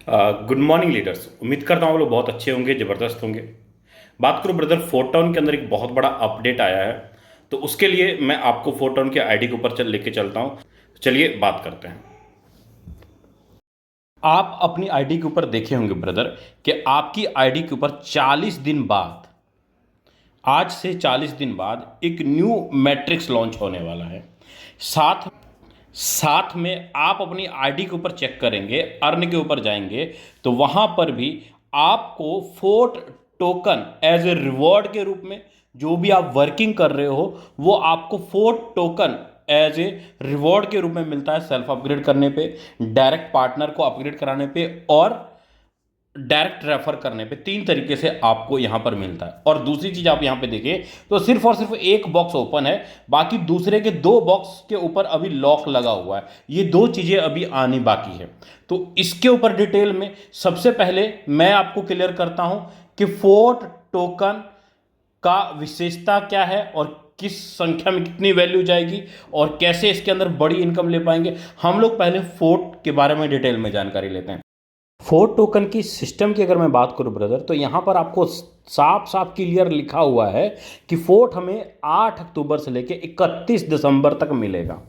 Good morning leaders. उम्मीद करता हूँ वो लोग बहुत अच्छे होंगे, ज़बरदस्त होंगे। बात करूँ ब्रदर, फोरटाउन के अंदर एक बहुत बड़ा अपडेट आया है, तो उसके लिए मैं आपको फोरटाउन के आईडी के ऊपर लेके चलता हूँ। चलिए बात करते हैं। आप अपनी आईडी के ऊपर देखे होंगे ब्रदर कि आपकी आईडी के ऊपर 40 दिन बाद, आज से 40 दिन बाद एक न्यू मैट्रिक्स लॉन्च होने वाला है। साथ साथ में आप अपनी आईडी के ऊपर चेक करेंगे, अर्न के ऊपर जाएंगे, तो वहां पर भी आपको fort token as a reward के रूप में, जो भी आप वर्किंग कर रहे हो वो आपको fort token as a reward के रूप में मिलता है। सेल्फ अपग्रेड करने पे, डायरेक्ट पार्टनर को अपग्रेड कराने पे और डायरेक्ट रेफर करने पे, तीन तरीके से आपको यहां पर मिलता है। और दूसरी चीज आप यहां पे देखें तो सिर्फ और सिर्फ एक बॉक्स ओपन है, बाकी दूसरे के दो बॉक्स के ऊपर अभी लॉक लगा हुआ है। ये दो चीजें अभी आनी बाकी है। तो इसके ऊपर डिटेल में सबसे पहले मैं आपको क्लियर करता हूं कि फोर्ट टोकन का विशेषता क्या है और किस संख्या में कितनी वैल्यू जाएगी और कैसे इसके अंदर बड़ी इनकम ले पाएंगे। हम लोग पहले फोर्ट के बारे में डिटेल में जानकारी लेते हैं। फोर्ट टोकन की सिस्टम की अगर मैं बात करूं ब्रदर, तो यहां पर आपको साफ साफ क्लियर लिखा हुआ है कि फोर्ट हमें 8 अक्टूबर से लेकर 31 दिसंबर तक मिलेगा।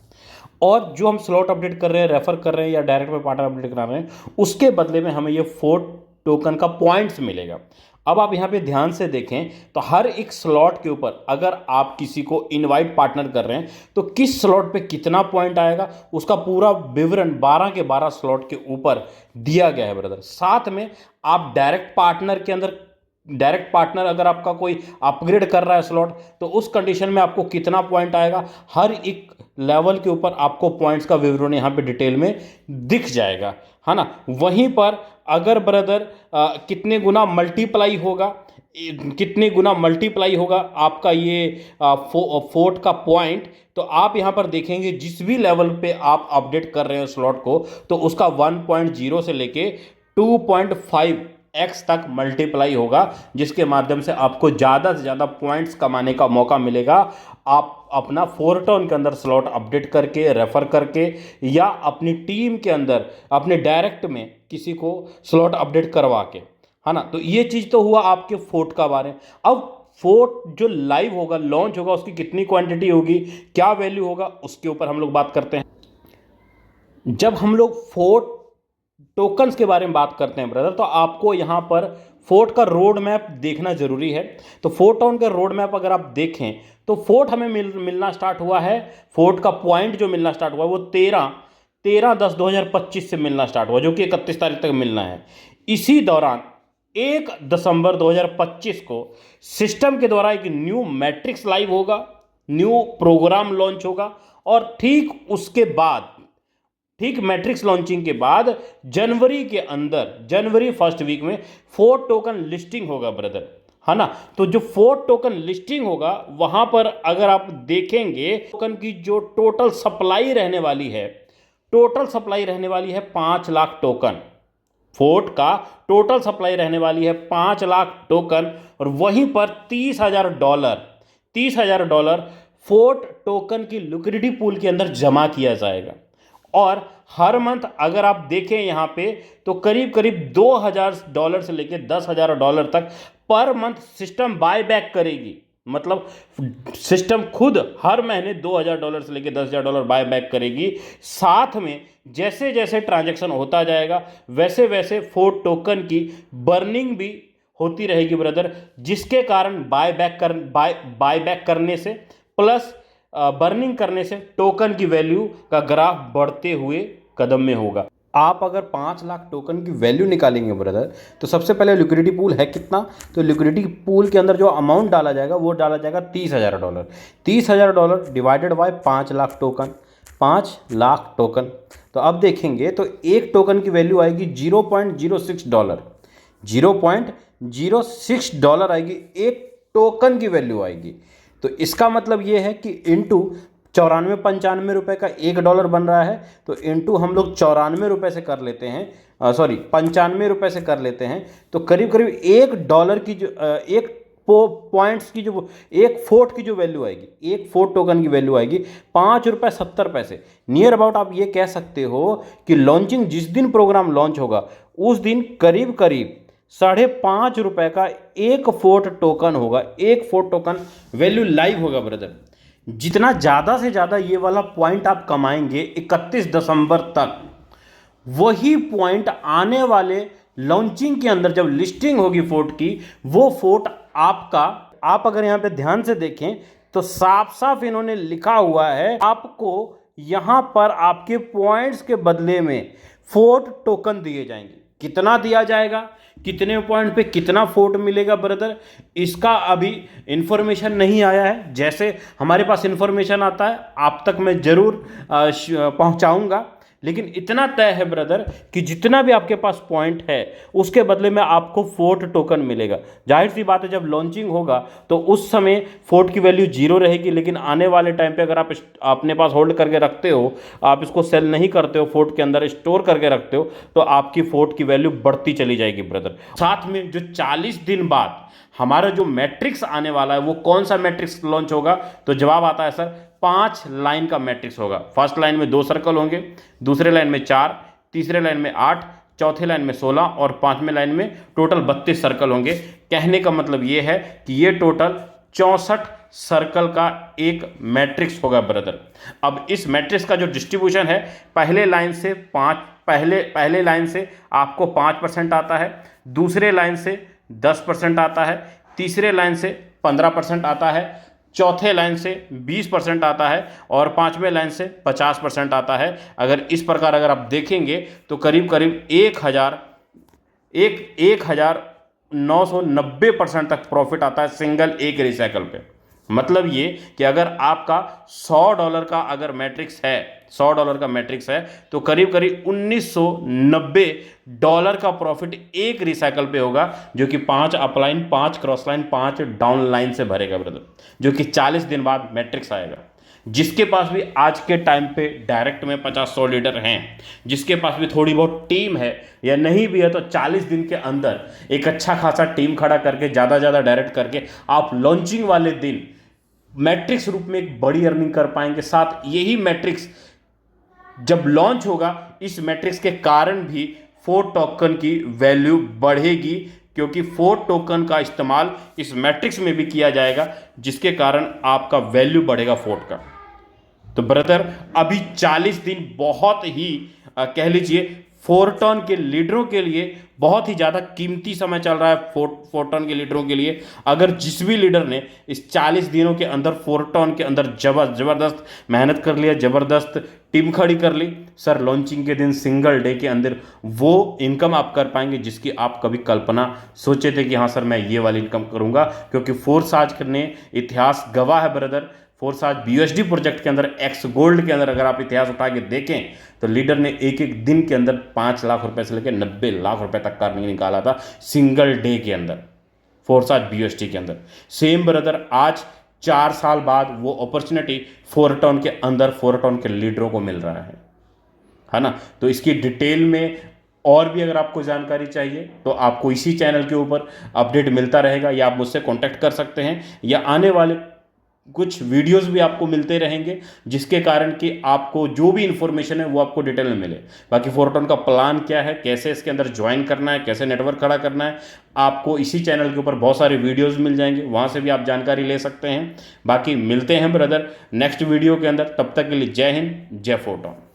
और जो हम स्लॉट अपडेट कर रहे हैं, रेफर कर रहे हैं या डायरेक्ट में पार्टनर अपडेट करा रहे हैं, उसके बदले में हमें ये फोर्ट टोकन का पॉइंट्स मिलेगा। अब आप यहां पे ध्यान से देखें तो हर एक स्लॉट के ऊपर अगर आप किसी को इनवाइट पार्टनर कर रहे हैं तो किस स्लॉट पे कितना पॉइंट आएगा, उसका पूरा विवरण 12 के 12 स्लॉट के ऊपर दिया गया है ब्रदर। साथ में आप डायरेक्ट पार्टनर के अंदर, डायरेक्ट पार्टनर अगर आपका कोई अपग्रेड कर रहा है स्लॉट, तो उस कंडीशन में आपको कितना पॉइंट आएगा, हर एक लेवल के ऊपर आपको पॉइंट्स का विवरण यहां पे डिटेल में दिख जाएगा, है ना। वहीं पर अगर ब्रदर कितने गुना मल्टीप्लाई होगा, कितने गुना मल्टीप्लाई होगा आपका ये फोर्ट का पॉइंट, तो आप यहां पर देखेंगे जिस भी लेवल पे आप अपडेट कर रहे हो स्लॉट को, तो उसका 1.0 से लेके 2.5x तक मल्टीप्लाई होगा, जिसके माध्यम से आपको ज़्यादा से ज़्यादा पॉइंट्स कमाने का मौका मिलेगा। आप अपना फोरटाउन के अंदर स्लॉट अपडेट करके, रेफर करके, या अपनी टीम के अंदर अपने डायरेक्ट में किसी को स्लॉट अपडेट करवा के, है ना। तो ये चीज़ तो हुआ आपके फोर्ट का बारे में। अब फोर्ट जो लाइव होगा, लॉन्च होगा, उसकी कितनी क्वांटिटी होगी, क्या वैल्यू होगा, उसके ऊपर हम लोग बात करते हैं। जब हम लोग फोर्ट टोकन्स के बारे में बात करते हैं ब्रदर, तो आपको यहां पर फोर्ट का रोड मैप देखना जरूरी है। तो फोर्ट टाउन का रोड मैप अगर आप देखें तो फोर्ट हमें मिलना स्टार्ट हुआ है, फोर्ट का पॉइंट जो मिलना स्टार्ट हुआ है वो 13/10/2025 से मिलना स्टार्ट हुआ, जो कि 31 तारीख तक मिलना है। इसी दौरान 1 दिसंबर 2025 को सिस्टम के द्वारा एक न्यू मैट्रिक्स लाइव होगा, न्यू प्रोग्राम लॉन्च होगा, और ठीक उसके बाद, ठीक मैट्रिक्स लॉन्चिंग के बाद जनवरी के अंदर, जनवरी फर्स्ट वीक में फोर्ट टोकन लिस्टिंग होगा ब्रदर, है ना। तो जो फोर्ट टोकन लिस्टिंग होगा वहां पर अगर आप देखेंगे, टोकन की जो टोटल सप्लाई रहने वाली है, टोटल सप्लाई रहने वाली है 5 लाख टोकन। फोर्ट का टोटल सप्लाई रहने वाली है 5 लाख टोकन, और वहीं पर $30,000, $30,000 फोर्ट टोकन की लिक्विडिटी पूल के अंदर जमा किया जाएगा। और हर मंथ अगर आप देखें यहां पे, तो करीब करीब $2,000 से लेकर $10,000 तक per month system buy back करेगी। मतलब सिस्टम खुद हर महीने $2,000 से लेकर $10,000 बाय बैक करेगी। साथ में जैसे जैसे ट्रांजैक्शन होता जाएगा, वैसे वैसे फोर्ट टोकन की बर्निंग भी होती रहेगी ब्रदर, जिसके कारण बाय बैक करने से प्लस बर्निंग करने से टोकन की वैल्यू का ग्राफ बढ़ते हुए कदम में होगा। आप अगर 5 लाख टोकन की वैल्यू निकालेंगे ब्रदर, तो सबसे पहले लिक्विडिटी पूल है कितना, तो लिक्विडिटी पूल के अंदर जो अमाउंट डाला जाएगा वो डाला जाएगा $30,000। $30,000 divided by 5 lakh token, 5 lakh token. तो अब देखेंगे तो एक टोकन की वैल्यू आएगी $0.06, $0.06 आएगी, एक टोकन की वैल्यू आएगी। तो इसका मतलब ये है कि इंटू 94-95 का $1 बन रहा है, तो इंटू हम लोग 94 से कर लेते हैं, सॉरी 95 से कर लेते हैं, तो करीब करीब $1 की जो एक पॉइंट्स की जो एक फोर्ट की जो वैल्यू आएगी, एक फोर्ट टोकन की वैल्यू आएगी 5 रुपये 70 पैसे। नियर अबाउट आप ये कह सकते हो कि लॉन्चिंग जिस दिन प्रोग्राम लॉन्च होगा उस दिन करीब करीब 5.5 रुपये का एक फोर्ट टोकन होगा, एक फोर्ट टोकन वैल्यू लाइव होगा ब्रदर। जितना ज़्यादा से ज़्यादा ये वाला पॉइंट आप कमाएंगे 31 दिसंबर तक, वही पॉइंट आने वाले लॉन्चिंग के अंदर जब लिस्टिंग होगी फोर्ट की, वो फोर्ट आपका, आप अगर यहां पे ध्यान से देखें तो साफ साफ इन्होंने लिखा हुआ है आपको यहां पर आपके पॉइंट्स के बदले में फोर्ट टोकन दिए जाएंगे। कितना दिया जाएगा, कितने पॉइंट पे कितना फोर्ट मिलेगा ब्रदर, इसका अभी इंफॉर्मेशन नहीं आया है। जैसे हमारे पास इंफॉर्मेशन आता है आप तक मैं जरूर पहुंचाऊंगा, लेकिन इतना तय है ब्रदर कि जितना भी आपके पास पॉइंट है उसके बदले में आपको फोर्ट टोकन मिलेगा। जाहिर सी बात है जब लॉन्चिंग होगा तो उस समय फोर्ट की वैल्यू 0 रहेगी, लेकिन आने वाले टाइम पे अगर आप अपने पास होल्ड करके रखते हो, आप इसको सेल नहीं करते हो, फोर्ट के अंदर स्टोर करके रखते हो, तो आपकी फोर्ट की वैल्यू बढ़ती चली जाएगी ब्रदर। साथ में जो 40 दिन बाद हमारा जो मैट्रिक्स आने वाला है वो कौन सा मैट्रिक्स लॉन्च होगा, तो जवाब आता है सर 5 लाइन का मैट्रिक्स होगा। फर्स्ट लाइन में 2 सर्कल होंगे, दूसरे लाइन में 4, तीसरे लाइन में 8, चौथे लाइन में 16 और पांचवें लाइन में टोटल 32 सर्कल होंगे। कहने का मतलब ये है कि ये टोटल 64 सर्कल का एक मैट्रिक्स होगा ब्रदर। अब इस मैट्रिक्स का जो डिस्ट्रीब्यूशन है, पहले लाइन से पहले लाइन से आपको 5% आता है, दूसरे लाइन से 10% आता है, तीसरे लाइन से 15% आता है, चौथे लाइन से 20% आता है और पांचवें लाइन से 50% आता है। अगर इस प्रकार अगर आप देखेंगे तो करीब करीब 1990% तक प्रॉफिट आता है सिंगल एक रिसाइकल पे। मतलब ये कि अगर आपका $100 का अगर मैट्रिक्स है, $100 का मैट्रिक्स है, तो करीब करीब $1990 का प्रॉफिट एक रिसाइकल पे होगा, जो कि 5 upline, 5 cross line, 5 down line से भरेगा ब्रदर, जो कि 40 दिन बाद मैट्रिक्स आएगा। जिसके पास भी आज के टाइम पे डायरेक्ट में 50-100 लीडर हैं, जिसके पास भी थोड़ी बहुत टीम है या नहीं भी है, तो 40 दिन के अंदर एक अच्छा खासा टीम खड़ा करके ज़्यादा डायरेक्ट करके आप लॉन्चिंग वाले दिन मैट्रिक्स रूप में एक बड़ी अर्निंग कर पाएंगे। साथ यही मैट्रिक्स जब लॉन्च होगा, इस मैट्रिक्स के कारण भी फोर्ट टोकन की वैल्यू बढ़ेगी, क्योंकि फोर्ट टोकन का इस्तेमाल इस मैट्रिक्स में भी किया जाएगा, जिसके कारण आपका वैल्यू बढ़ेगा फोर्ट का। तो ब्रदर अभी 40 दिन बहुत ही कह लीजिए फोर्टॉन के लीडरों के लिए बहुत ही ज़्यादा कीमती समय चल रहा है। फोर्टॉन के लीडरों के लिए अगर जिस भी लीडर ने इस 40 दिनों के अंदर फोर्टॉन के अंदर ज़बरदस्त मेहनत कर लिया, ज़बरदस्त टीम खड़ी कर ली, सर लॉन्चिंग के दिन सिंगल डे के अंदर वो इनकम आप कर पाएंगे जिसकी आप कभी कल्पना सोचे थे कि हाँ सर मैं ये वाली इनकम करूँगा। क्योंकि फोर्साज ने इतिहास गवाह है ब्रदर। फोर्साज BUSD प्रोजेक्ट के अंदर एक्स गोल्ड के अंदर अगर आप इतिहास उठा के देखें तो लीडर ने एक दिन के अंदर 5 लाख रुपए से लेकर 90 लाख रुपए तक का अर्निंग निकाला था सिंगल डे के अंदर, फोर्साज BUSD के अंदर। सेम ब्रदर आज 4 साल बाद वो अपॉर्चुनिटी फोर्टॉन के अंदर फोर्टॉन के लीडरों को मिल रहा है ना। तो इसकी डिटेल में और भी अगर आपको जानकारी चाहिए तो आपको इसी चैनल के ऊपर अपडेट मिलता रहेगा, या आप मुझसे कॉन्टैक्ट कर सकते हैं, या आने वाले कुछ वीडियोस भी आपको मिलते रहेंगे, जिसके कारण कि आपको जो भी इंफॉर्मेशन है वो आपको डिटेल में मिले। बाकी फोर्टॉन का प्लान क्या है, कैसे इसके अंदर ज्वाइन करना है, कैसे नेटवर्क खड़ा करना है, आपको इसी चैनल के ऊपर बहुत सारे वीडियोस मिल जाएंगे, वहाँ से भी आप जानकारी ले सकते हैं। बाकी मिलते हैं ब्रदर नेक्स्ट वीडियो के अंदर, तब तक के लिए जय हिंद, जय फोर्टॉन।